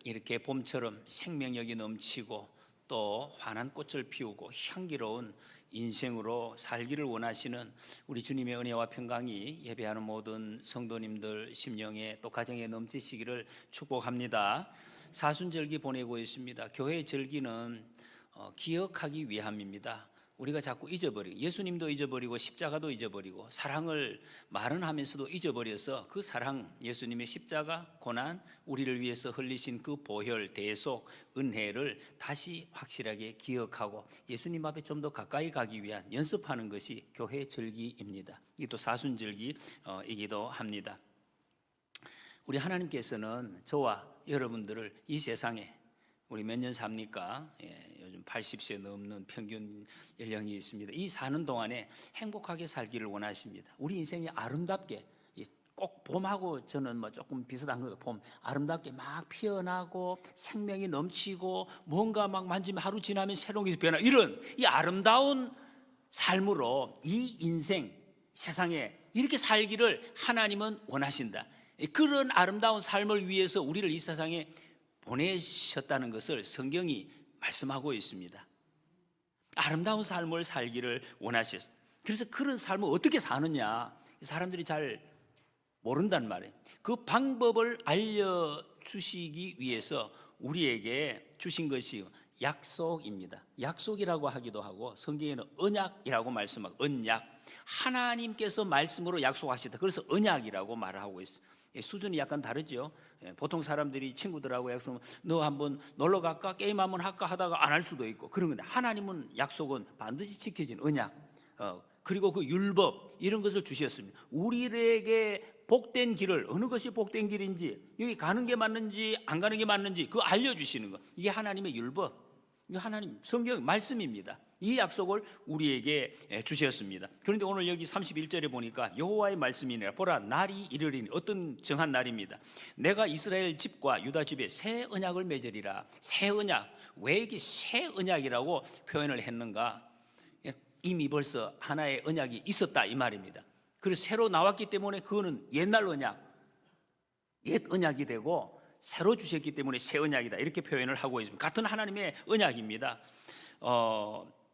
이렇게 봄처럼 생명력이 넘치고 또 환한 꽃을 피우고 향기로운 인생으로 살기를 원하시는 우리 주님의 은혜와 평강이 예배하는 모든 성도님들 심령에 또 가정에 넘치시기를 축복합니다. 사순절기 보내고 있습니다. 교회의 절기는 기억하기 위함입니다. 우리가 자꾸 잊어버리고, 예수님도 잊어버리고 십자가도 잊어버리고 사랑을 말은 하면서도 잊어버려서 그 사랑, 예수님의 십자가 고난, 우리를 위해서 흘리신 그 보혈 대속 은혜를 다시 확실하게 기억하고 예수님 앞에 좀 더 가까이 가기 위한 연습하는 것이 교회 절기입니다. 이게 또 사순절기이기도 합니다. 우리 하나님께서는 저와 여러분들을 이 세상에, 우리 몇 년 삽니까? 요즘 80세 넘는 평균 연령이 있습니다. 이 사는 동안에 행복하게 살기를 원하십니다. 우리 인생이 아름답게, 꼭 봄하고 저는 조금 비슷한 거예요. 봄 아름답게 막 피어나고 생명이 넘치고 뭔가 막 만지면 하루 지나면 새로운 게 변화, 이런 이 아름다운 삶으로 이 인생 세상에 이렇게 살기를 하나님은 원하신다. 그런 아름다운 삶을 위해서 우리를 이 세상에 보내셨다는 것을 성경이 말씀하고 있습니다. 아름다운 삶을 살기를 원하셨어요. 그래서 그런 삶을 어떻게 사느냐, 사람들이 잘 모른단 말이에요. 그 방법을 알려주시기 위해서 우리에게 주신 것이 약속입니다. 약속이라고 하기도 하고 성경에는 언약이라고 말씀하고, 언약, 하나님께서 말씀으로 약속하시다. 그래서 언약이라고 말을 하고 있어요. 수준이 약간 다르죠. 보통 사람들이 친구들하고 약속하면 너 한번 놀러 갈까? 게임 한번 할까? 하다가 안 할 수도 있고 그런 건데, 하나님은 약속은 반드시 지켜진 언약, 그리고 그 율법, 이런 것을 주셨습니다. 우리에게 복된 길을, 어느 것이 복된 길인지, 여기 가는 게 맞는지 안 가는 게 맞는지 그거 알려주시는 것, 이게 하나님의 율법, 이게 하나님 성경 말씀입니다. 이 약속을 우리에게 주셨습니다. 그런데 오늘 여기 31절에 보니까 여호와의 말씀이니라. 보라, 날이 이르리니, 어떤 정한 날입니다. 내가 이스라엘 집과 유다 집에 새 언약을 맺으리라. 새 언약, 왜 이게 새 언약이라고 표현을 했는가? 이미 벌써 하나의 언약이 있었다 이 말입니다. 그래서 새로 나왔기 때문에 그거는 옛날 언약, 옛 언약이 되고 새로 주셨기 때문에 새 언약이다, 이렇게 표현을 하고 있습니다. 같은 하나님의 언약입니다.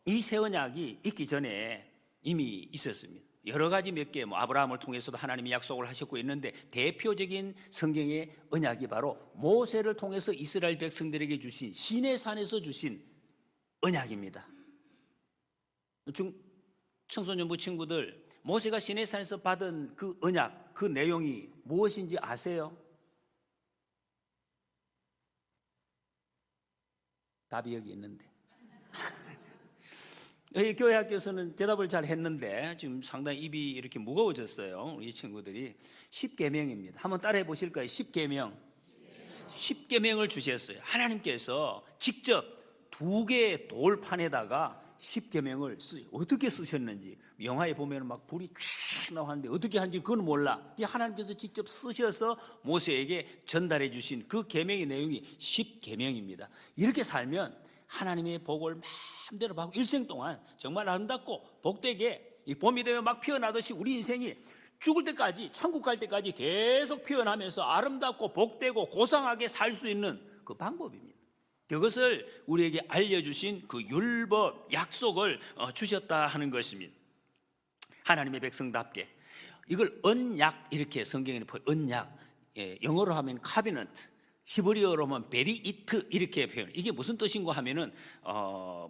이 새 언약이 있기 전에 이미 있었습니다. 여러 가지 몇 개, 아브라함을 통해서도 하나님이 약속을 하셨고 있는데, 대표적인 성경의 언약이 바로 모세를 통해서 이스라엘 백성들에게 주신 시내산에서 주신 언약입니다. 청소년부 친구들, 모세가 시내산에서 받은 그 언약, 그 내용이 무엇인지 아세요? 답이 여기 있는데 여기 교회 학교에서는 대답을 잘 했는데 지금 상당히 입이 이렇게 무거워졌어요. 우리 친구들이. 10계명입니다. 한번 따라해 보실까요? 10계명. 10계명을 주셨어요. 하나님께서 직접 2개의 돌판에다가 10계명을 어떻게 쓰셨는지, 영화에 보면 막 불이 쫙 나오는데 어떻게 하는지 그건 몰라. 하나님께서 직접 쓰셔서 모세에게 전달해 주신 그 계명의 내용이 10계명입니다. 이렇게 살면 하나님의 복을 마음대로 받고 일생 동안 정말 아름답고 복되게, 이 봄이 되면 막 피어나듯이 우리 인생이 죽을 때까지, 천국 갈 때까지 계속 피어나면서 아름답고 복되고 고상하게 살 수 있는 그 방법입니다. 그것을 우리에게 알려주신 그 율법, 약속을 주셨다 하는 것입니다. 하나님의 백성답게 이걸 언약, 이렇게 성경에는 언약, 영어로 하면 covenant, 히브리어로 하면 베리이트, 이렇게 표현. 이게 무슨 뜻인가 하면은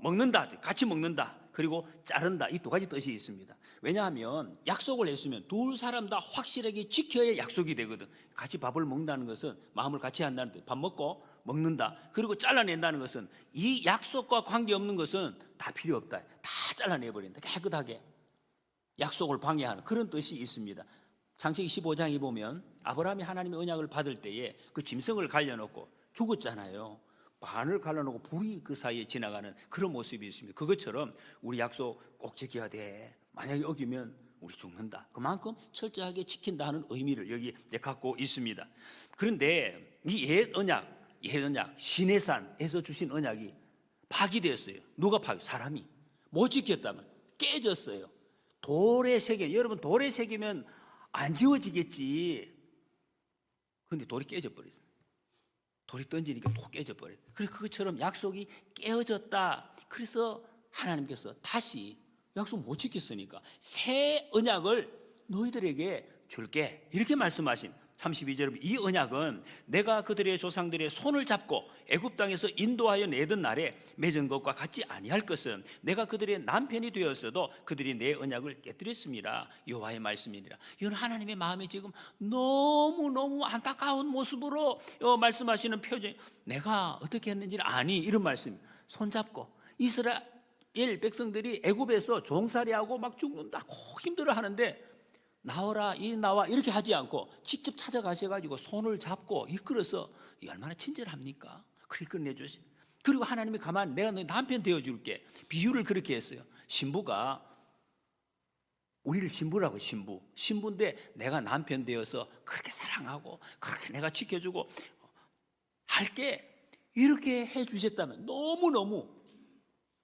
먹는다, 같이 먹는다, 그리고 자른다, 이 2가지 뜻이 있습니다. 왜냐하면 약속을 했으면 2 사람 다 확실하게 지켜야 약속이 되거든. 같이 밥을 먹는다는 것은 마음을 같이 한다는 뜻, 밥 먹고 먹는다. 그리고 잘라낸다는 것은 이 약속과 관계없는 것은 다 필요 없다, 다 잘라내버린다, 깨끗하게. 약속을 방해하는 그런 뜻이 있습니다. 창세기 15장에 보면 아브라함이 하나님의 언약을 받을 때에 그 짐승을 갈려놓고 죽었잖아요. 반을 갈라놓고 불이 그 사이에 지나가는 그런 모습이 있습니다. 그것처럼 우리 약속 꼭 지켜야 돼. 만약에 어기면 우리 죽는다. 그만큼 철저하게 지킨다 하는 의미를 여기 갖고 있습니다. 그런데 이 옛 언약, 시내산에서 주신 언약이 파기됐어요. 누가 사람이 못 지켰다면 깨졌어요. 돌에 새겨, 여러분 돌에 새기면 안 지워지겠지. 그런데 돌이 깨져버렸어요. 돌이 던지니까 또 깨져 버려요. 그래서 그것처럼 약속이 깨어졌다. 그래서 하나님께서 다시 약속 못 지켰으니까 새 언약을 너희들에게 줄게 이렇게 말씀하신 32절, 이 언약은 내가 그들의 조상들의 손을 잡고 애굽 땅에서 인도하여 내던 날에 맺은 것과 같지 아니할 것은 내가 그들의 남편이 되었어도 그들이 내 언약을 깨뜨렸습니다. 여호와의 말씀이니라. 이건 하나님의 마음이 지금 너무너무 안타까운 모습으로 말씀하시는 표정. 내가 어떻게 했는지를 아니, 이런 말씀. 손잡고 이스라엘 백성들이 애굽에서 종살이하고 막 죽는다고 힘들어 하는데 나와라, 이 나와 이렇게 하지 않고 직접 찾아가셔가지고 손을 잡고 이끌어서 얼마나 친절합니까? 그렇게 끝내주시. 그리고 하나님이 가만 내가 너희 남편 되어줄게. 비유를 그렇게 했어요. 신부가 우리를 신부라고, 신부인데 내가 남편 되어서 그렇게 사랑하고 그렇게 내가 지켜주고 할게, 이렇게 해주셨다면 너무너무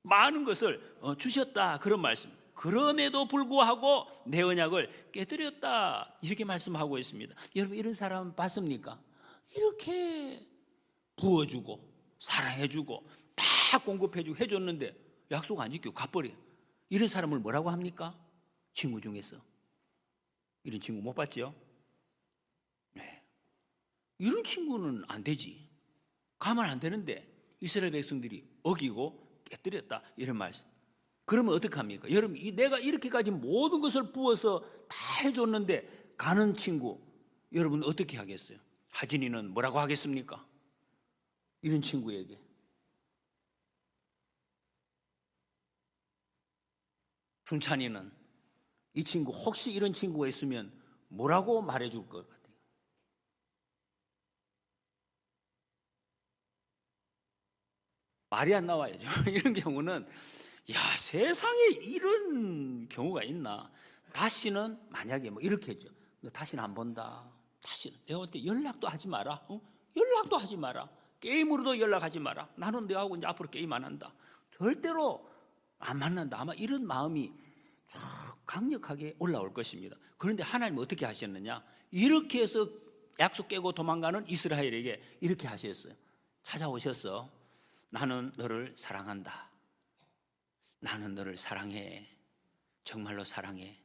많은 것을 주셨다, 그런 말씀. 그럼에도 불구하고 내 언약을 깨뜨렸다, 이렇게 말씀하고 있습니다. 여러분, 이런 사람 봤습니까? 이렇게 부어주고 사랑해주고 다 공급해주고 해줬는데 약속 안 지키고 가버려. 이런 사람을 뭐라고 합니까? 친구 중에서 이런 친구 못 봤지요? 네. 이런 친구는 안 되지. 가만 안 되는데 이스라엘 백성들이 어기고 깨뜨렸다, 이런 말씀. 그러면 어떡합니까? 여러분, 내가 이렇게까지 모든 것을 부어서 다 해줬는데 가는 친구, 여러분 어떻게 하겠어요? 하진이는 뭐라고 하겠습니까? 이런 친구에게. 순찬이는 이 친구, 혹시 이런 친구가 있으면 뭐라고 말해줄 것 같아요? 말이 안 나와야죠. 이런 경우는 야, 세상에 이런 경우가 있나? 다시는 만약에 뭐 이렇게 했죠. 너 다시는 안 본다. 다시는 내가 볼 때 연락도 하지 마라. 연락도 하지 마라. 게임으로도 연락하지 마라. 나는 너하고 이제 앞으로 게임 안 한다. 절대로 안 만난다. 아마 이런 마음이 강력하게 올라올 것입니다. 그런데 하나님은 어떻게 하셨느냐? 이렇게 해서 약속 깨고 도망가는 이스라엘에게 이렇게 하셨어요. 찾아오셔서 나는 너를 사랑한다. 나는 너를 사랑해. 정말로 사랑해.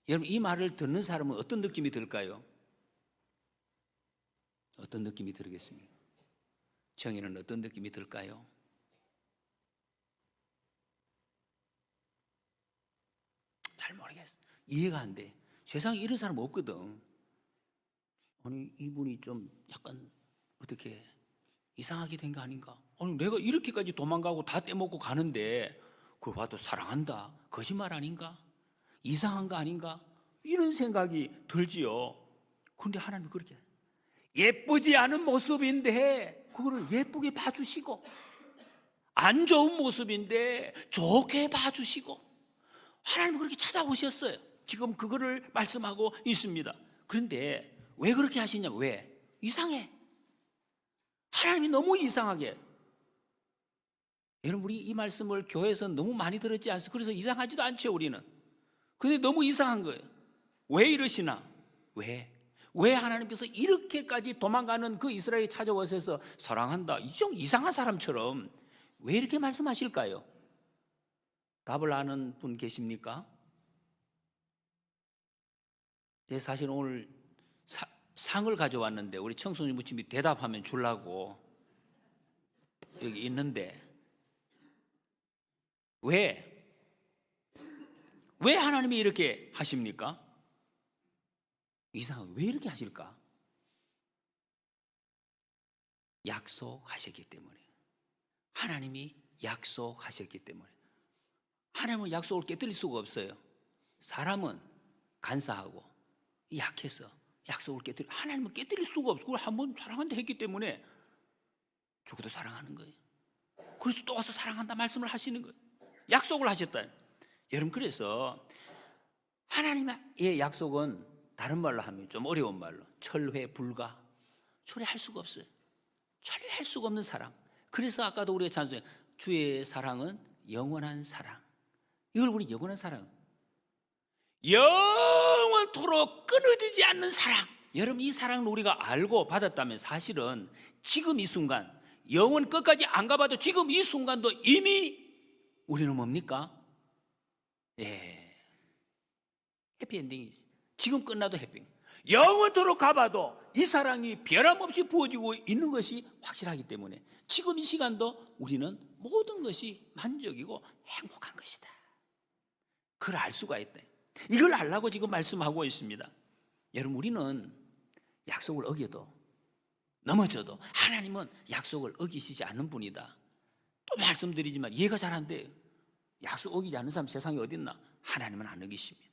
여러분, 이 말을 듣는 사람은 어떤 느낌이 들까요? 어떤 느낌이 들겠습니까? 정의는 어떤 느낌이 들까요? 잘 모르겠어. 이해가 안 돼. 세상에 이런 사람 없거든. 아니, 이분이 좀 약간 어떻게 이상하게 된 거 아닌가? 아니, 내가 이렇게까지 도망가고 다 떼먹고 가는데 그걸 봐도 사랑한다. 거짓말 아닌가? 이상한 거 아닌가? 이런 생각이 들지요. 그런데 하나님이 그렇게 예쁘지 않은 모습인데 그거를 예쁘게 봐주시고, 안 좋은 모습인데 좋게 봐주시고, 하나님은 그렇게 찾아오셨어요. 지금 그거를 말씀하고 있습니다. 그런데 왜 그렇게 하시냐? 왜? 이상해. 하나님이 너무 이상하게. 여러분, 우리 이 말씀을 교회에서 너무 많이 들었지 않습니까? 그래서 이상하지도 않죠, 우리는. 근데 너무 이상한 거예요. 왜 이러시나? 왜 하나님께서 이렇게까지 도망가는 그 이스라엘이 찾아와서 사랑한다, 좀 이상한 사람처럼 왜 이렇게 말씀하실까요? 답을 아는 분 계십니까? 제가 사실 오늘 상을 가져왔는데 우리 청소년 부침이 대답하면 주려고 여기 있는데, 왜 하나님이 이렇게 하십니까? 이상하게 왜 이렇게 하실까? 약속하셨기 때문에. 하나님이 약속하셨기 때문에. 하나님은 약속을 깨뜨릴 수가 없어요. 사람은 간사하고 약해서 약속을 깨뜨려. 하나님은 깨뜨릴 수가 없어. 그걸 한번 사랑한다 했기 때문에 죽어도 사랑하는 거예요. 그래서 또 와서 사랑한다 말씀을 하시는 거예요. 약속을 하셨다. 여러분, 그래서 하나님의 약속은 다른 말로 하면 좀 어려운 말로 철회 불가. 철회할 수가 없어요. 철회할 수가 없는 사랑. 그래서 아까도 우리가 찬송해 주의 사랑은 영원한 사랑. 이걸 우리 영원한 사랑, 영원토록 끊어지지 않는 사랑, 여러분, 이 사랑을 우리가 알고 받았다면 사실은 지금 이 순간, 영원 끝까지 안 가봐도 지금 이 순간도 이미 우리는 뭡니까? 예, 해피엔딩이지. 지금 끝나도 해피엔딩. 영원토록 가봐도 이 사랑이 변함없이 부어지고 있는 것이 확실하기 때문에 지금 이 시간도 우리는 모든 것이 만족이고 행복한 것이다. 그걸 알 수가 있다. 이걸 알라고 지금 말씀하고 있습니다. 여러분, 우리는 약속을 어겨도 넘어져도 하나님은 약속을 어기시지 않는 분이다. 또 말씀드리지만 이해가 잘 안 돼요. 약속 어기지 않는 사람 세상에 어디 있나? 하나님은 안 어기십니다.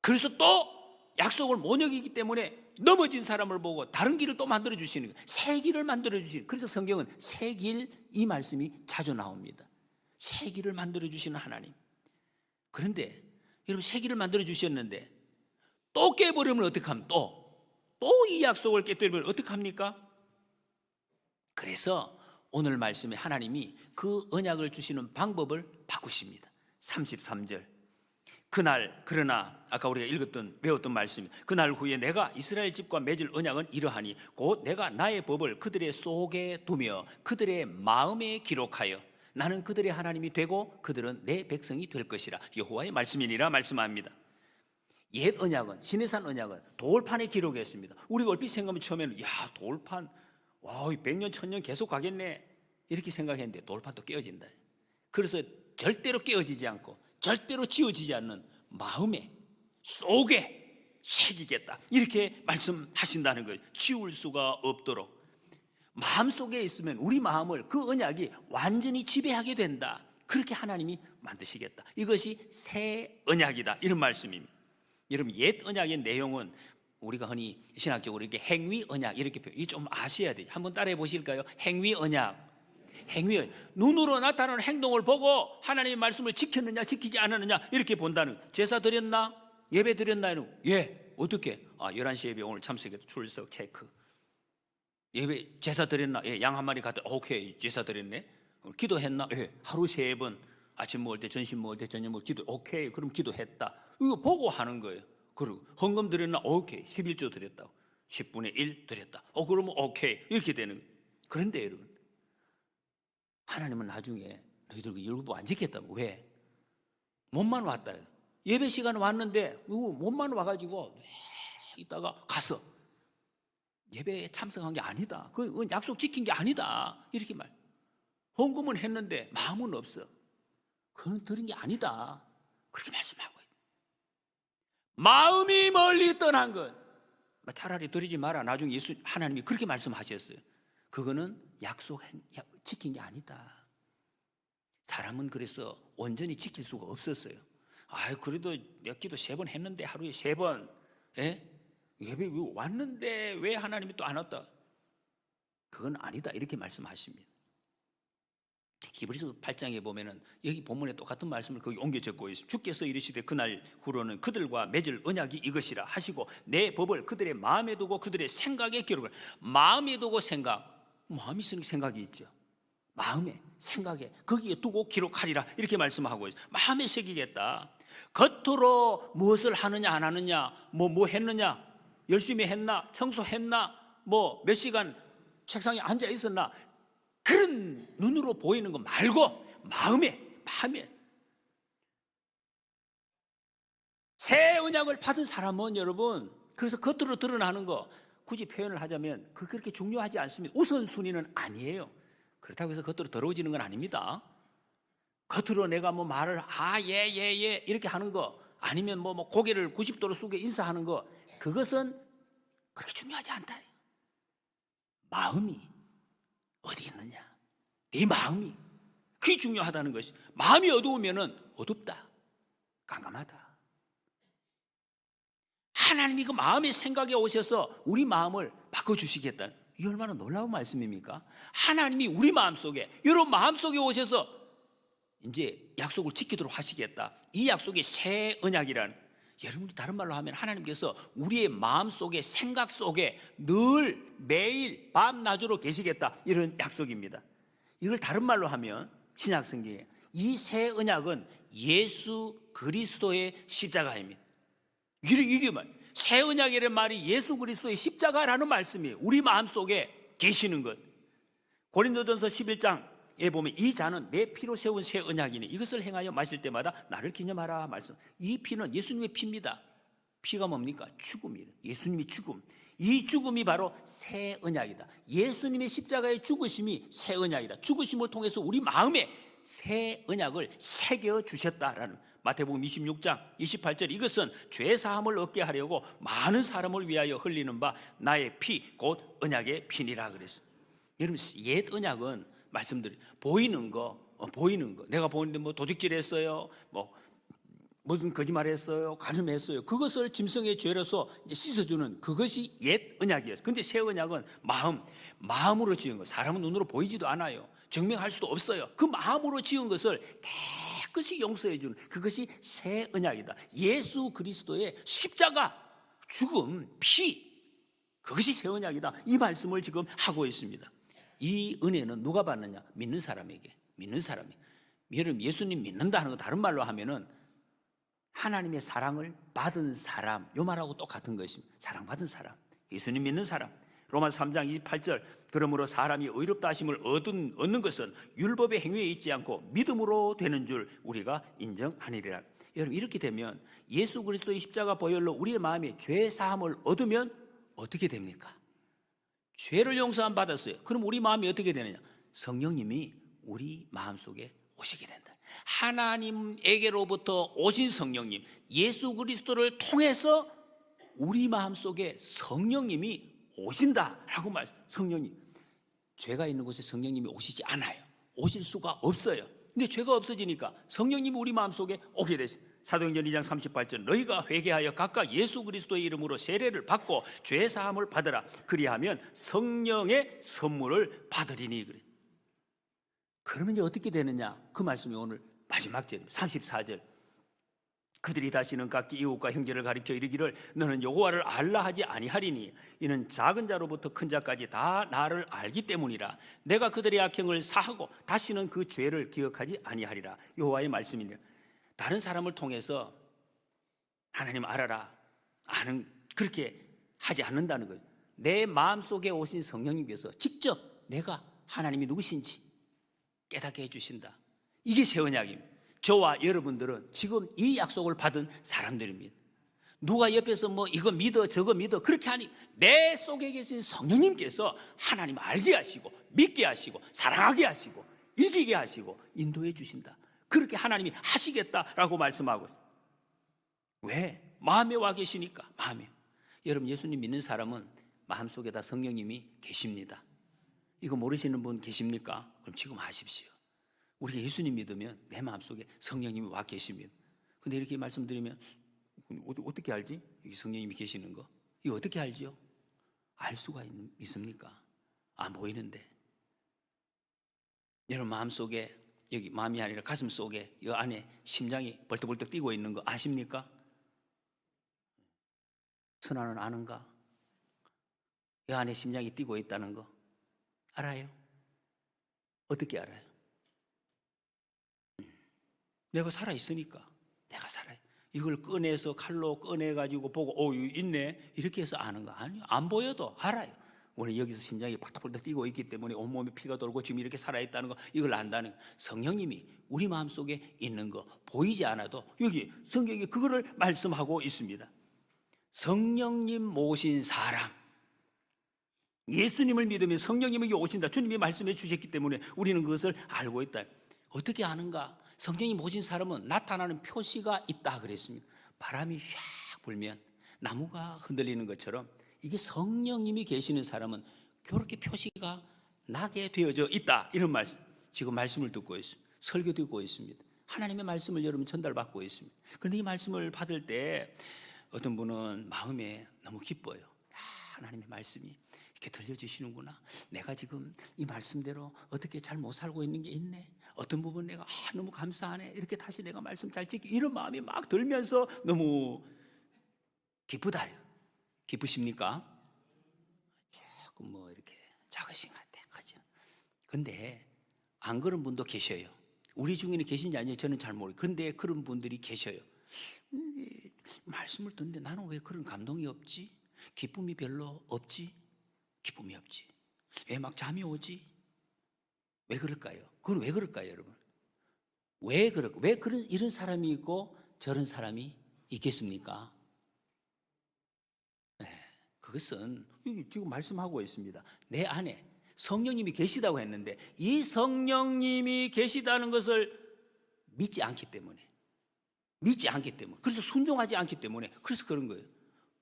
그래서 또 약속을 못 어기기 때문에 넘어진 사람을 보고 다른 길을 또 만들어 주시는 거예요. 새 길을 만들어 주시는. 그래서 성경은 새 길, 이 말씀이 자주 나옵니다. 새 길을 만들어 주시는 하나님. 그런데 여러분, 새 길을 만들어 주셨는데 또 깨버리면 어떡합니까? 또 이 약속을 깨뜨리면 어떡합니까? 그래서 오늘 말씀에 하나님이 그 언약을 주시는 방법을 바꾸십니다. 33절. 그날, 그러나 아까 우리가 외웠던 말씀, 그날 후에 내가 이스라엘 집과 맺을 언약은 이러하니 곧 내가 나의 법을 그들의 속에 두며 그들의 마음에 기록하여 나는 그들의 하나님이 되고 그들은 내 백성이 될 것이라. 여호와의 말씀이니라 말씀합니다. 옛 언약은, 시내산 언약은 돌판에 기록했습니다. 우리가 얼핏 생각하면 처음에는 야, 돌판, 와, 100년 1000년 계속 가겠네 이렇게 생각했는데 돌판도 깨어진다. 그래서 절대로 깨어지지 않고 절대로 지워지지 않는 마음에 속에 새기겠다 이렇게 말씀하신다는 거예요. 지울 수가 없도록 마음속에 있으면 우리 마음을 그 언약이 완전히 지배하게 된다. 그렇게 하나님이 만드시겠다. 이것이 새 언약이다 이런 말씀입니다. 여러분, 옛 언약의 내용은 우리가 흔히 신학적으로 이렇게 행위 언약 이렇게 표현, 이좀 아셔야 돼요. 한번 따라해 보실까요? 행위 언약. 행위, 눈으로 나타나는 행동을 보고 하나님의 말씀을 지켰느냐 지키지 않았느냐 이렇게 본다는. 제사 드렸나? 예배 드렸나? 예. 어떻게? 11시 예배 오늘 참석해서 출석 체크. 예배 제사 드렸나? 예. 양 한 마리 갖다 오케이 제사 드렸네. 기도했나? 예. 하루 3번 아침 먹을 때, 점심 먹을 때, 저녁 먹을 때 기도. 오케이. 그럼 기도했다. 이거 보고 하는 거예요. 그리고 헌금 드렸나? 오케이. 11조 드렸다고. 10분의 1 드렸다. 그러면 오케이. 이렇게 되는 거예요. 그런데 여러분, 하나님은 나중에 너희들 그 율법 안 지켰다고. 왜? 몸만 왔다. 예배 시간 왔는데 몸만 와가지고 이따가 가서 예배에 참석한 게 아니다. 그 약속 지킨 게 아니다. 이렇게 말. 헌금은 했는데 마음은 없어. 그건 드린 게 아니다. 그렇게 말씀하고 있다. 마음이 멀리 떠난 것. 차라리 드리지 마라. 나중에 하나님이 그렇게 말씀하셨어요. 그거는 약속 지킨 게 아니다. 사람은 그래서 온전히 지킬 수가 없었어요. 그래도 내가 기도 3번 했는데 하루에 3번 예배 왔는데 왜 하나님이 또 안 왔다? 그건 아니다 이렇게 말씀하십니다. 히브리서 8장에 보면은 여기 본문에 똑같은 말씀을 거기 옮겨 적고 있습니다. 주께서 이르시되 그날 후로는 그들과 맺을 언약이 이것이라 하시고 내 법을 그들의 마음에 두고 그들의 생각에 기록을. 마음에 두고 생각, 마음이 있으니 생각이 있죠. 마음에, 생각에, 거기에 두고 기록하리라 이렇게 말씀하고 있어요. 마음에 새기겠다. 겉으로 무엇을 하느냐 안 하느냐, 뭐 했느냐, 열심히 했나, 청소했나, 몇 시간 책상에 앉아 있었나, 그런 눈으로 보이는 거 말고 마음에 새 언약을 받은 사람은 여러분, 그래서 겉으로 드러나는 거 굳이 표현을 하자면 그렇게 중요하지 않습니다. 우선순위는 아니에요. 그렇다고 해서 겉으로 더러워지는 건 아닙니다. 겉으로 내가 말을 예 이렇게 하는 거, 아니면 고개를 90도로 숙여 인사하는 거, 그것은 그렇게 중요하지 않다. 마음이 어디 있느냐, 네 마음이, 그게 중요하다는 것이. 마음이 어두우면은 어둡다, 깜깜하다. 하나님이 그 마음의 생각에 오셔서 우리 마음을 바꿔주시겠다. 이 얼마나 놀라운 말씀입니까? 하나님이 우리 마음속에, 여러분 마음속에 오셔서 이제 약속을 지키도록 하시겠다. 이 약속이 새 언약이라는, 여러분이 다른 말로 하면 하나님께서 우리의 마음속에, 생각 속에 늘 매일 밤낮으로 계시겠다, 이런 약속입니다. 이걸 다른 말로 하면 신약 성경에 이 새 언약은 예수 그리스도의 십자가입니다. 이게 말, 새 언약이라는 말이 예수 그리스도의 십자가라는 말씀이에요. 우리 마음속에 계시는 것. 고린도전서 11장에 보면 이 잔은 내 피로 세운 새 언약이니 이것을 행하여 마실 때마다 나를 기념하라 말씀. 이 피는 예수님의 피입니다. 피가 뭡니까? 죽음이에요. 예수님이 죽음. 이 죽음이 바로 새 언약이다. 예수님의 십자가의 죽으심이 새 언약이다. 죽으심을 통해서 우리 마음에 새 언약을 새겨 주셨다라는, 마태복음 26장 28절, 이것은 죄 사함을 얻게 하려고 많은 사람을 위하여 흘리는 바 나의 피 곧 언약의 피니라 그랬어요. 여러분, 옛 언약은 말씀드려 보이는 거 내가 보는데 뭐 도둑질했어요, 뭐 무슨 거짓말했어요, 가늠했어요, 그것을 짐승의 죄로서 이제 씻어주는 그것이 옛 언약이었어요. 근데 새 언약은 마음으로 지은 거. 사람은 눈으로 보이지도 않아요. 증명할 수도 없어요. 그 마음으로 지은 것을 깨끗이 용서해 주는 그것이 새 언약이다. 예수 그리스도의 십자가, 죽음, 피, 그것이 새 언약이다. 이 말씀을 지금 하고 있습니다. 이 은혜는 누가 받느냐? 믿는 사람에게. 믿는 사람이. 여러분, 예수님 믿는다는 거 다른 말로 하면은 하나님의 사랑을 받은 사람, 요 말하고 똑같은 것입니다. 사랑받은 사람, 예수님 믿는 사람. 로마서 3장 28절, 그러므로 사람이 의롭다 하심을 얻는 것은 율법의 행위에 있지 않고 믿음으로 되는 줄 우리가 인정하니라. 여러분, 이렇게 되면 예수 그리스도의 십자가 보혈로 우리의 마음에 죄 사함을 얻으면 어떻게 됩니까? 죄를 용서함 받았어요. 그럼 우리 마음이 어떻게 되느냐? 성령님이 우리 마음속에 오시게 된다. 하나님에게로부터 오신 성령님, 예수 그리스도를 통해서 우리 마음속에 성령님이 오신다라고 말씀. 성령님, 죄가 있는 곳에 성령님이 오시지 않아요. 오실 수가 없어요. 근데 죄가 없어지니까 성령님이 우리 마음속에 오게 됐어요. 사도행전 2장 38절, 너희가 회개하여 각각 예수 그리스도의 이름으로 세례를 받고 죄 사함을 받으라. 그리하면 성령의 선물을 받으리니. 그래. 그러면 이제 어떻게 되느냐? 그 말씀이 오늘 마지막 절 34절. 그들이 다시는 각기 이웃과 형제를 가리켜 이르기를 너는 여호와를 알라 하지 아니하리니 이는 작은 자로부터 큰 자까지 다 나를 알기 때문이라. 내가 그들의 악행을 사하고 다시는 그 죄를 기억하지 아니하리라. 여호와의 말씀이니라. 다른 사람을 통해서 하나님 알아라, 아는, 그렇게 하지 않는다는 거예요. 내 마음속에 오신 성령님께서 직접 내가 하나님이 누구신지 깨닫게 해주신다. 이게 새 언약입니다. 저와 여러분들은 지금 이 약속을 받은 사람들입니다. 누가 옆에서 뭐 이거 믿어 저거 믿어 그렇게 하니, 내 속에 계신 성령님께서 하나님 알게 하시고 믿게 하시고 사랑하게 하시고 이기게 하시고 인도해 주신다. 그렇게 하나님이 하시겠다라고 말씀하고 있어요. 왜? 마음에 와 계시니까. 마음에. 여러분, 예수님 믿는 사람은 마음속에다 성령님이 계십니다. 이거 모르시는 분 계십니까? 그럼 지금 아십시오. 우리가 예수님 믿으면 내 마음속에 성령님이 와 계십니다. 근데 이렇게 말씀드리면 어떻게 알지? 여기 성령님이 계시는 거 이거 어떻게 알지요? 알 수가 있습니까? 안 보이는데. 여러분 마음속에, 여기 마음이 아니라 가슴 속에 이 안에 심장이 벌떡벌떡 뛰고 있는 거 아십니까? 선아는 아는가? 이 안에 심장이 뛰고 있다는 거 알아요? 어떻게 알아요? 내가 살아있으니까. 내가 살아요. 이걸 꺼내서 칼로 꺼내가지고 보고 있네 이렇게 해서 아는 거 아니요. 안 보여도 알아요. 오늘 여기서 심장이 팍팍팍 뛰고 있기 때문에 온몸에 피가 돌고 지금 이렇게 살아있다는 거, 이걸 안다는 거예요. 성령님이 우리 마음속에 있는 거 보이지 않아도 여기 성경이 그거를 말씀하고 있습니다. 성령님 모신 사람, 예수님을 믿으면 성령님이 오신다. 주님이 말씀해 주셨기 때문에 우리는 그것을 알고 있다. 어떻게 아는가? 성령이 모신 사람은 나타나는 표시가 있다 그랬습니다. 바람이 샥 불면 나무가 흔들리는 것처럼 이게 성령님이 계시는 사람은 그렇게 표시가 나게 되어져 있다. 이런 말씀. 지금 말씀을 듣고 있습니다. 설교 듣고 있습니다. 하나님의 말씀을 여러분 전달받고 있습니다. 그런데 이 말씀을 받을 때 어떤 분은 마음에 너무 기뻐요. 하나님의 말씀이 이렇게 들려주시는구나. 내가 지금 이 말씀대로 어떻게 잘 못 살고 있는 게 있네. 어떤 부분 내가 너무 감사하네. 이렇게 다시 내가 말씀 잘 지키, 이런 마음이 막 들면서 너무 기쁘다. 기쁘십니까? 조금 뭐 이렇게 작으신 것 같아요. 그죠? 근데 안 그런 분도 계셔요. 우리 중에는 계신지 아니요 저는 잘 모르겠어요. 근데 그런 분들이 계셔요. 말씀을 듣는데 나는 왜 그런 감동이 없지? 기쁨이 별로 없지? 기쁨이 없지. 왜 막 잠이 오지? 왜 그럴까요? 그건 왜 그럴까요, 여러분? 왜 그럴까? 왜 그런 이런 사람이 있고 저런 사람이 있겠습니까? 네, 그것은 여기 지금 말씀하고 있습니다. 내 안에 성령님이 계시다고 했는데 이 성령님이 계시다는 것을 믿지 않기 때문에 그래서 순종하지 않기 때문에 그래서 그런 거예요.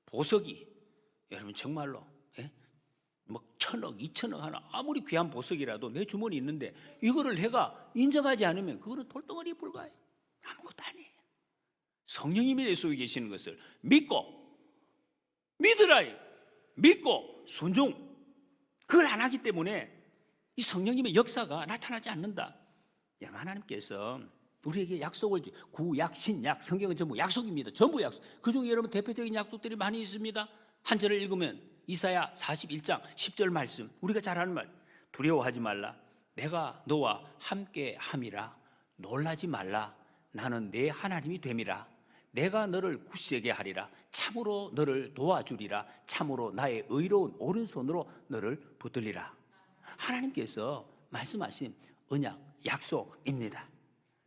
보석이 여러분 정말로 뭐 1,000억, 2,000억 하나 아무리 귀한 보석이라도 내 주머니에 있는데 이거를 내가 인정하지 않으면 그거는 돌덩어리에 불과해. 아무것도 아니에요. 성령님이 내 속에 계시는 것을 믿으라, 믿고 순종, 그걸 안 하기 때문에 이 성령님의 역사가 나타나지 않는다. 여러분, 하나님께서 우리에게 약속을 구약, 신약, 성경은 전부 약속입니다. 전부 약속. 그중에 여러분 대표적인 약속들이 많이 있습니다. 한 절을 읽으면 이사야 41장 10절 말씀, 우리가 잘 아는 말, 두려워하지 말라, 내가 너와 함께 함이라, 놀라지 말라, 나는 내 하나님이 됨이라, 내가 너를 굳세게 하리라, 참으로 너를 도와주리라, 참으로 나의 의로운 오른손으로 너를 붙들리라. 하나님께서 말씀하신 언약, 약속입니다.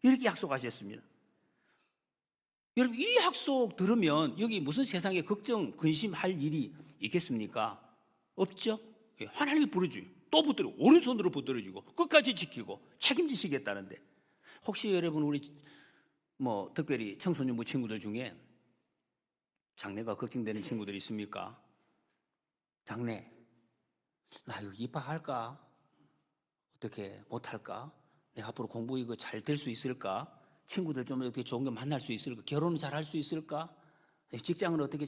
이렇게 약속하셨습니다. 여러분, 이 약속 들으면 여기 무슨 세상에 걱정, 근심할 일이 있겠습니까? 없죠? 하나님이 부르죠. 또 붙들고 오른손으로 붙들어주고 끝까지 지키고 책임지시겠다는데, 혹시 여러분 우리 특별히 청소년부 친구들 중에 장래가 걱정되는 친구들이 있습니까? 장래, 나 이거 입학할까? 어떻게 못할까? 내가 앞으로 공부 이거 잘 될 수 있을까? 친구들 좀 이렇게 좋은 거 만날 수 있을까? 결혼은 잘 할 수 있을까? 직장을 어떻게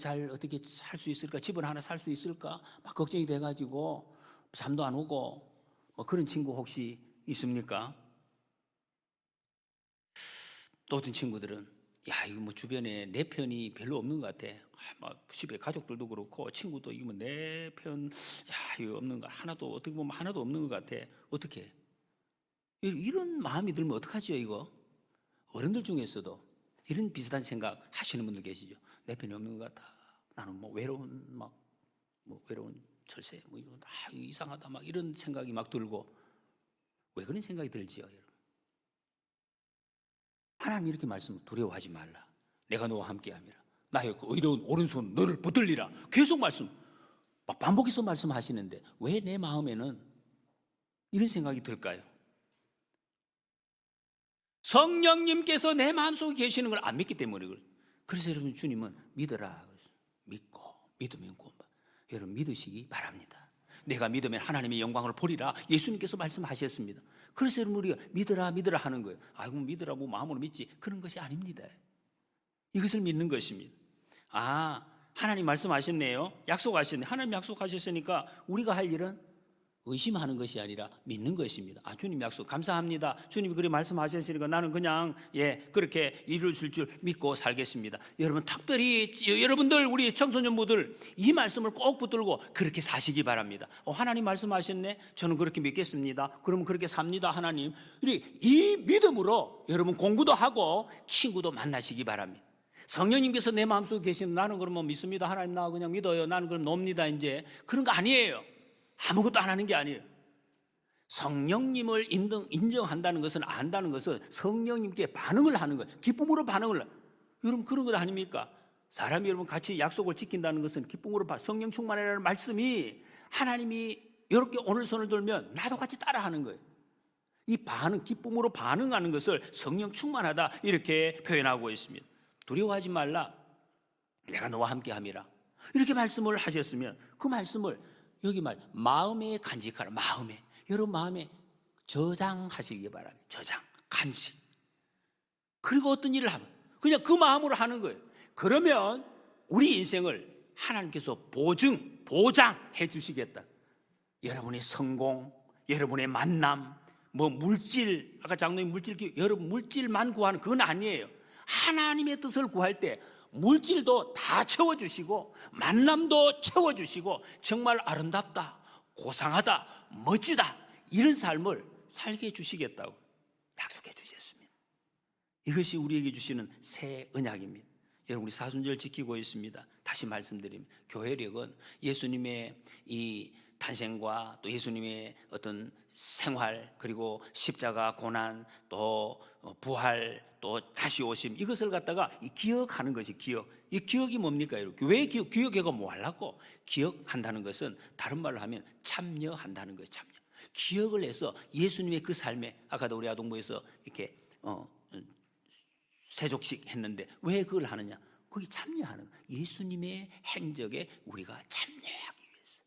할 수 있을까? 집을 하나 살 수 있을까? 막 걱정이 돼가지고 잠도 안 오고 그런 친구 혹시 있습니까? 또 어떤 친구들은 이거 주변에 내 편이 별로 없는 것 같아. 집에 가족들도 그렇고 친구도 이거 내 편, 이거 없는 거 하나도, 어떻게 보면 하나도 없는 것 같아. 어떻게? 이런 마음이 들면 어떡하죠, 이거? 어른들 중에서도 이런 비슷한 생각 하시는 분들 계시죠. 내 편이 없는 것 같아. 나는 외로운 외로운 철새 이거 다 이상하다 이런 생각이 들고. 왜 그런 생각이 들지요, 여러분? 하나님 이렇게 두려워하지 말라. 내가 너와 함께함이라. 나의 그 의로운 오른손 너를 붙들리라. 계속 반복해서 말씀하시는데 왜 내 마음에는 이런 생각이 들까요? 성령님께서 내 마음속에 계시는 걸 안 믿기 때문에 그래요. 그래서 여러분, 주님은 믿어라. 믿고 믿으면 구원받아. 여러분, 믿으시기 바랍니다. 내가 믿으면 하나님의 영광을 보리라. 예수님께서 말씀하셨습니다. 그래서 여러분, 우리가 믿으라 하는 거예요. 믿으라고 마음으로 믿지, 그런 것이 아닙니다. 이것을 믿는 것입니다. 하나님 말씀하셨네요. 약속하셨네. 하나님 약속하셨으니까 우리가 할 일은 의심하는 것이 아니라 믿는 것입니다. 주님 약속 감사합니다. 주님이 그렇게 말씀하셨으니까 나는 그냥 그렇게 이루어질 줄 믿고 살겠습니다. 여러분, 특별히 여러분들, 우리 청소년부들 이 말씀을 꼭 붙들고 그렇게 사시기 바랍니다. 하나님 말씀하셨네, 저는 그렇게 믿겠습니다. 그러면 그렇게 삽니다. 하나님, 이 믿음으로 여러분 공부도 하고 친구도 만나시기 바랍니다. 성령님께서 내 마음속에 계시면 나는 그러면 믿습니다. 하나님, 나 그냥 믿어요. 나는 그럼 놉니다. 이제 그런 거 아니에요. 아무것도 안 하는 게 아니에요. 성령님을 인정한다는 것은, 안다는 것은 성령님께 반응을 하는 거예요. 기쁨으로 반응을. 여러분, 그런 것 아닙니까? 사람이 여러분 같이 약속을 지킨다는 것은 기쁨으로 성령 충만이라는 말씀이, 하나님이 이렇게 오늘 손을 들면 나도 같이 따라하는 거예요. 이 기쁨으로 반응하는 것을 성령 충만하다 이렇게 표현하고 있습니다. 두려워하지 말라, 내가 너와 함께함이라, 이렇게 말씀을 하셨으면 그 말씀을 여기 마음에 간직하라. 여러분 마음에 저장하시기 바랍니다. 저장, 간직. 그리고 어떤 일을 하면 그냥 그 마음으로 하는 거예요. 그러면 우리 인생을 하나님께서 보장해 주시겠다. 여러분의 성공, 여러분의 만남, 물질, 아까 장로님 여러분 물질만 구하는 그건 아니에요. 하나님의 뜻을 구할 때 물질도 다 채워주시고 만남도 채워주시고 정말 아름답다, 고상하다, 멋지다, 이런 삶을 살게 해주시겠다고 약속해 주셨습니다. 이것이 우리에게 주시는 새 언약입니다. 여러분, 우리 사순절 지키고 있습니다. 다시 말씀드립니다. 교회력은 예수님의 이 탄생과 또 예수님의 어떤 생활, 그리고 십자가 고난, 또 부활, 또 다시 오심, 이것을 갖다가 기억하는 것이 기억. 이 기억이 뭡니까? 왜 기억해가 뭐 하려고? 기억한다는 것은 다른 말로 하면 참여한다는 거예요. 참여. 기억을 해서 예수님의 그 삶에, 아까도 우리 아동부에서 이렇게 세족식 했는데 왜 그걸 하느냐? 거기 참여하는 거예요. 예수님의 행적에 우리가 참여하기 위해서.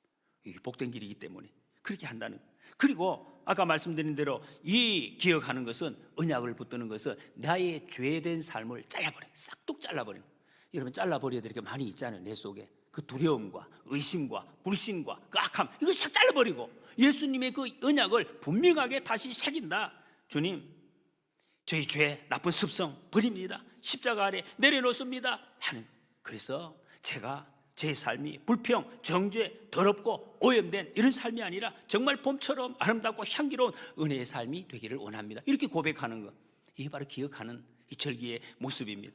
이게 복된 길이기 때문에 그렇게 한다는 거예요. 그리고 아까 말씀드린 대로 이 기억하는 것은, 언약을 붙드는 것은 나의 죄된 삶을 잘라버려요. 싹둑 잘라버려요. 여러분, 잘라버려야 될 게 많이 있잖아요. 내 속에 그 두려움과 의심과 불신과 그 악함, 이걸 싹 잘라버리고 예수님의 그 언약을 분명하게 다시 새긴다. 주님, 저희 죄, 나쁜 습성 버립니다. 십자가 아래 내려놓습니다 하는. 그래서 제가 제 삶이 불평, 정죄, 더럽고 오염된 이런 삶이 아니라 정말 봄처럼 아름답고 향기로운 은혜의 삶이 되기를 원합니다. 이렇게 고백하는 것, 이게 바로 기억하는 이 절기의 모습입니다.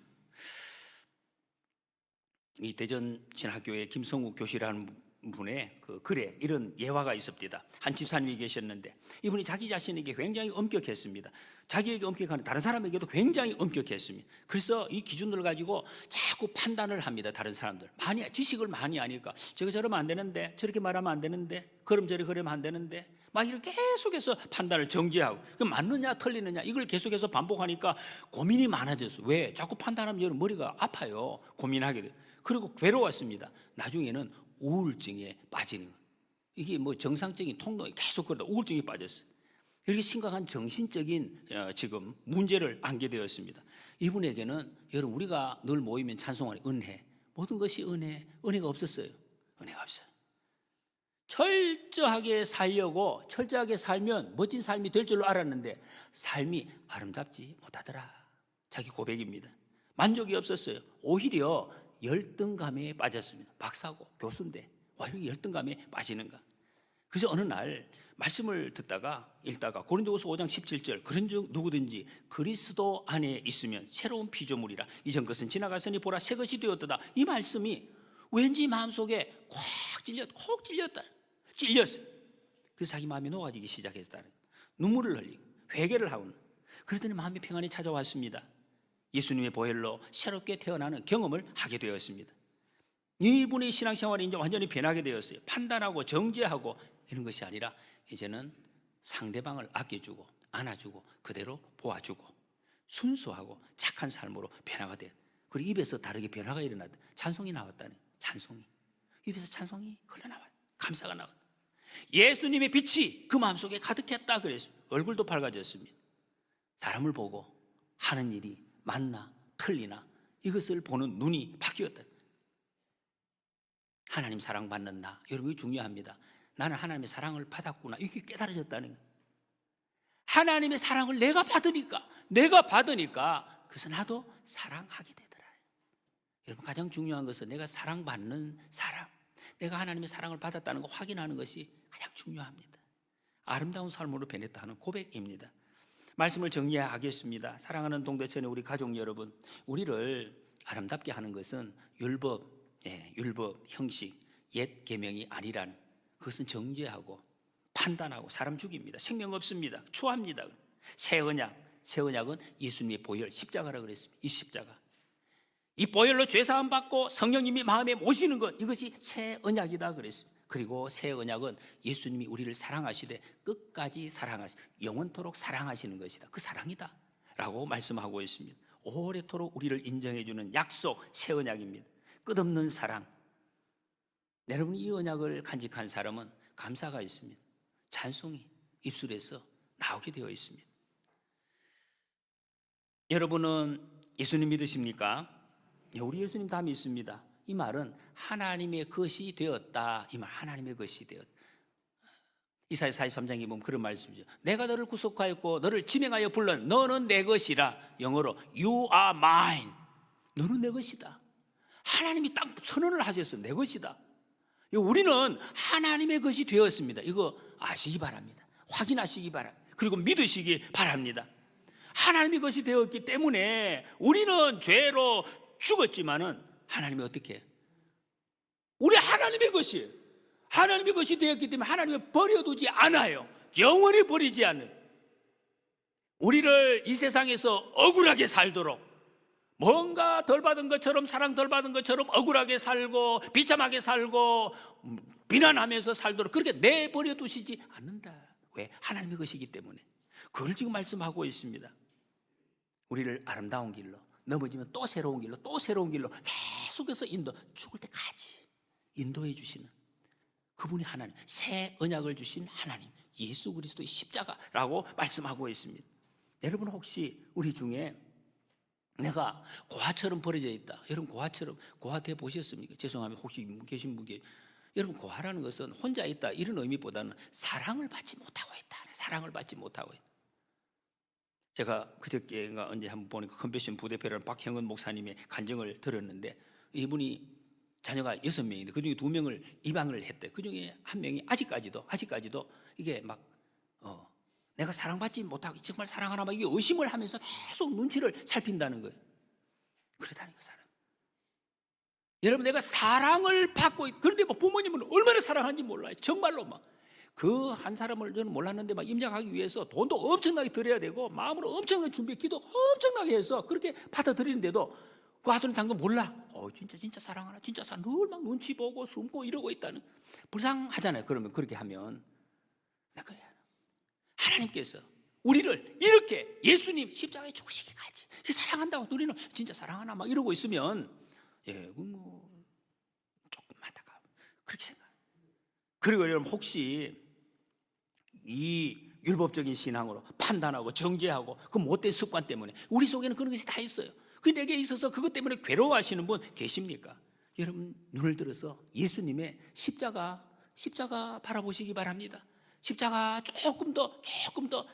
이 대전 신학교의 김성욱 교수라는 분의 그 글에 이런 예화가 있습니다. 한 집사님이 계셨는데 이분이 자기 자신에게 굉장히 엄격했습니다. 자기에게 엄격한 다른 사람에게도 굉장히 엄격했습니다. 그래서 이 기준을 가지고 자꾸 판단을 합니다. 다른 사람들 지식을 많이 아니까 저거 저러면 안 되는데, 저렇게 말하면 안 되는데, 그럼저리 그러면 안 되는데, 막 이렇게 계속해서 판단을 정지하고, 그 맞느냐 틀리느냐 이걸 계속해서 반복하니까 고민이 많아졌어요. 왜? 자꾸 판단하면 머리가 아파요. 고민하게 돼요. 그리고 괴로웠습니다. 나중에는 우울증에 빠지는 거예요. 이게 뭐 정상적인 통로에 계속 그러다 우울증에 빠졌어요. 이렇게 심각한 정신적인 지금 문제를 안게 되었습니다. 이분에게는 여러분, 우리가 늘 모이면 찬송하는 은혜, 모든 것이 은혜가 없었어요. 은혜가 없어요. 철저하게 살려고, 철저하게 살면 멋진 삶이 될 줄로 알았는데 삶이 아름답지 못하더라. 자기 고백입니다. 만족이 없었어요. 오히려 열등감에 빠졌습니다. 박사고 교수인데 와, 이렇게 열등감에 빠지는가. 그래서 어느 날 말씀을 읽다가 고린도후서 5장 17절, 그런즉 누구든지 그리스도 안에 있으면 새로운 피조물이라, 이전 것은 지나갔으니 보라 새 것이 되었도다. 이 말씀이 왠지 마음속에 콕 찔렸어요. 그래서 자기 마음이 녹아지기 시작했다는, 눈물을 흘리고 회개를 하고, 그러더니 마음의 평안이 찾아왔습니다. 예수님의 보혈로 새롭게 태어나는 경험을 하게 되었습니다. 이분의 신앙생활이 이제 완전히 변하게 되었어요. 판단하고 정죄하고 이런 것이 아니라 이제는 상대방을 아껴주고 안아주고 그대로 보아주고 순수하고 착한 삶으로 변화가 돼요. 그리고 입에서 다르게 변화가 일어났다. 찬송이 나왔다는, 찬송이 입에서 찬송이 흘러나왔다. 감사가 나왔다. 예수님의 빛이 그 마음속에 가득했다 그랬어요. 얼굴도 밝아졌습니다. 사람을 보고 하는 일이 맞나 틀리나 이것을 보는 눈이 바뀌었다. 하나님 사랑받는 나, 여러분, 이거 중요합니다. 나는 하나님의 사랑을 받았구나, 이게 깨달아졌다는 거예요. 하나님의 사랑을 내가 받으니까 그래서 나도 사랑하게 되더라. 여러분, 가장 중요한 것은 내가 사랑받는 사람, 내가 하나님의 사랑을 받았다는 거 확인하는 것이 가장 중요합니다. 아름다운 삶으로 변했다는 고백입니다. 말씀을 정리하겠습니다. 사랑하는 동대천의 우리 가족 여러분, 우리를 아름답게 하는 것은 율법, 형식, 옛 계명이 아니라는, 그것은 정죄하고 판단하고 사람 죽입니다. 생명 없습니다. 추합니다. 새 언약은 예수님의 보혈, 십자가라고 그랬습니다. 이 십자가, 이 보혈로 죄사함 받고 성령님이 마음에 모시는 것, 이것이 새 언약이다 그랬습니다. 그리고 새 언약은 예수님이 우리를 사랑하시되 끝까지 영원토록 사랑하시는 것이다. 그 사랑이다 라고 말씀하고 있습니다. 오래도록 우리를 인정해 주는 약속, 새 언약입니다. 끝없는 사랑. 여러분, 이 언약을 간직한 사람은 감사가 있습니다. 찬송이 입술에서 나오게 되어 있습니다. 여러분은 예수님 믿으십니까? 우리 예수님 다 믿습니다. 이 말은 하나님의 것이 되었다. 이 말, 하나님의 것이 되었다. 이사야 43장에 보면 그런 말씀이죠. 내가 너를 구속하였고 너를 지명하여 불렀, 너는 내 것이라. 영어로 You are mine. 너는 내 것이다. 하나님이 딱 선언을 하셨어요. 내 것이다. 우리는 하나님의 것이 되었습니다. 이거 아시기 바랍니다. 확인하시기 바랍니다. 그리고 믿으시기 바랍니다. 하나님의 것이 되었기 때문에 우리는 죄로 죽었지만은 하나님이 어떻게 해요? 우리 하나님의 것이 되었기 때문에 하나님이 버려두지 않아요. 영원히 버리지 않아요. 우리를 이 세상에서 억울하게 살도록, 뭔가 덜 받은 것처럼, 사랑 덜 받은 것처럼 억울하게 살고 비참하게 살고 비난하면서 살도록 그렇게 내버려 두시지 않는다. 왜? 하나님의 것이기 때문에. 그걸 지금 말씀하고 있습니다. 우리를 아름다운 길로, 넘어지면 또 새로운 길로, 또 새로운 길로 계속해서 죽을 때까지 인도해 주시는 그분이 하나님, 새 언약을 주신 하나님, 예수 그리스도의 십자가라고 말씀하고 있습니다. 여러분 혹시 우리 중에 내가 고아처럼 버려져 있다, 여러분 고아 돼 보셨습니까? 죄송합니다. 혹시 계신 분께, 여러분 고아라는 것은 혼자 있다 이런 의미보다는 사랑을 받지 못하고 있다, 사랑을 받지 못하고 있다. 제가 그저께인가 언제 한번 보니까 컨벤션 부대표라는 박형은 목사님의 간증을 들었는데, 이분이 자녀가 6명인데 그중에 2명을 입양을 했대. 그중에 한 명이 아직까지도 이게 막 내가 사랑받지 못하고 정말 사랑하나 막 이게 의심을 하면서 계속 눈치를 살핀다는 거예요. 그렇다는 거 사람. 여러분, 내가 사랑을 받고 그런데 뭐 부모님은 얼마나 사랑하는지 몰라요. 정말로 막 그 한 사람을 저는 몰랐는데 막 임장하기 위해서 돈도 엄청나게 들여야 되고 마음으로 엄청나게 준비해 기도 엄청나게 해서 그렇게 받아들이는데도 그 아들은 당근 몰라. 진짜 사랑하나, 진짜 늘 막 눈치 보고 숨고 이러고 있다는. 불쌍하잖아요. 그러면 그렇게 하면. 그래. 하나님께서 우리를 이렇게 예수님 십자가에 죽으시기까지 사랑한다고 우리는 진짜 사랑하나 막 이러고 있으면 뭐 조금 안타까워. 그렇게 생각. 그리고 여러분 혹시 이 율법적인 신앙으로 판단하고 정죄하고 그 못된 습관 때문에 우리 속에는 그런 것이 다 있어요. 그 내게 있어서 그것 때문에 괴로워하시는 분 계십니까? 여러분 눈을 들어서 예수님의 십자가 바라보시기 바랍니다. 십자가 조금 더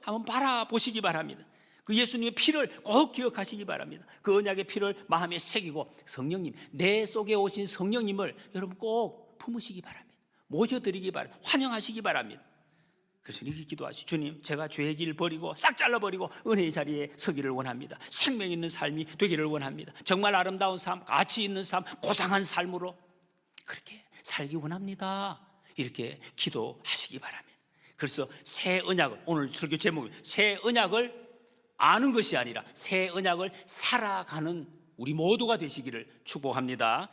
한번 바라보시기 바랍니다. 그 예수님의 피를 꼭 기억하시기 바랍니다. 그 언약의 피를 마음에 새기고 성령님, 내 속에 오신 성령님을 여러분 꼭 품으시기 바랍니다. 모셔드리기 바랍니다. 환영하시기 바랍니다. 그래서 이렇게 기도하시죠. 주님, 제가 죄의 길 버리고 싹 잘라버리고 은혜의 자리에 서기를 원합니다. 생명 있는 삶이 되기를 원합니다. 정말 아름다운 삶, 가치 있는 삶, 고상한 삶으로 그렇게 살기 원합니다. 이렇게 기도하시기 바랍니다. 그래서 새 언약을, 오늘 설교 제목이 새 언약을 아는 것이 아니라 새 언약을 살아가는 우리 모두가 되시기를 축복합니다.